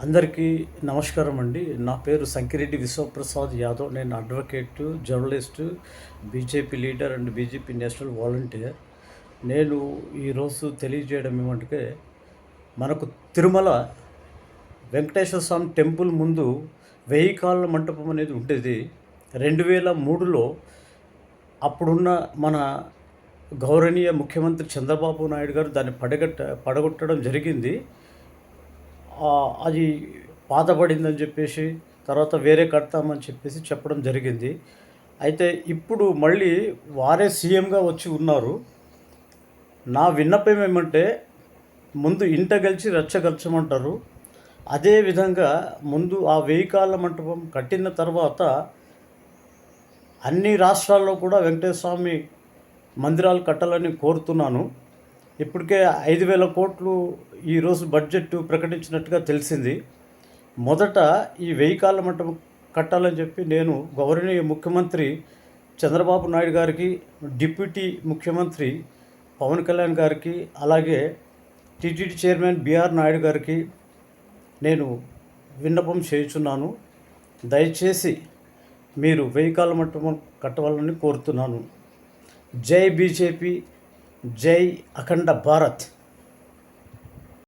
అందరికీ నమస్కారం అండి. నా పేరు సంకిరెడ్డి విశ్వప్రసాద్ యాదవ్. నేను advocate, journalist, BJP leader and BJP national volunteer. నేను ఈరోజు తెలియజేయడం ఏమంటే, మనకు తిరుమల వెంకటేశ్వర స్వామి టెంపుల్ ముందు 1000 కాళ్ళ మంటపం అనేది ఉండేది. 2003లో అప్పుడున్న మన గౌరవనీయ ముఖ్యమంత్రి చంద్రబాబు నాయుడు గారు దాన్ని పడగొట్టడం జరిగింది. అది పాతబడిందని చెప్పేసి తర్వాత వేరే కడతామని చెప్పేసి చెప్పడం జరిగింది. అయితే ఇప్పుడు మళ్ళీ వారే సీఎంగా వచ్చి ఉన్నారు. నా విన్నపం ఏమంటే, ముందు ఇంట గెలిచి రెచ్చగలచమంటారు. అదేవిధంగా ముందు ఆ 1000 కాళ్ళ మంటపం కట్టిన తర్వాత అన్ని రాష్ట్రాల్లో కూడా వెంకటేశ్వర స్వామి మందిరాలు కట్టాలని కోరుతున్నాను. ఇప్పటికే 5,000 కోట్లు ఈరోజు బడ్జెట్ ప్రకటించినట్టుగా తెలిసింది. మొదట ఈ 1000 కాళ్ళ మంటపం కట్టాలని చెప్పి నేను గౌరవనీయ ముఖ్యమంత్రి చంద్రబాబు నాయుడు గారికి, డిప్యూటీ ముఖ్యమంత్రి పవన్ కళ్యాణ్ గారికి, అలాగే టీటీడీ చైర్మన్ బిఆర్ నాయుడు గారికి నేను విన్నపం చేయుచున్నాను. దయచేసి మీరు 1000 కాళ్ళ మంటపం కట్టవాలని కోరుతున్నాను. జై బీజేపీ, జై అఖండ భారత్.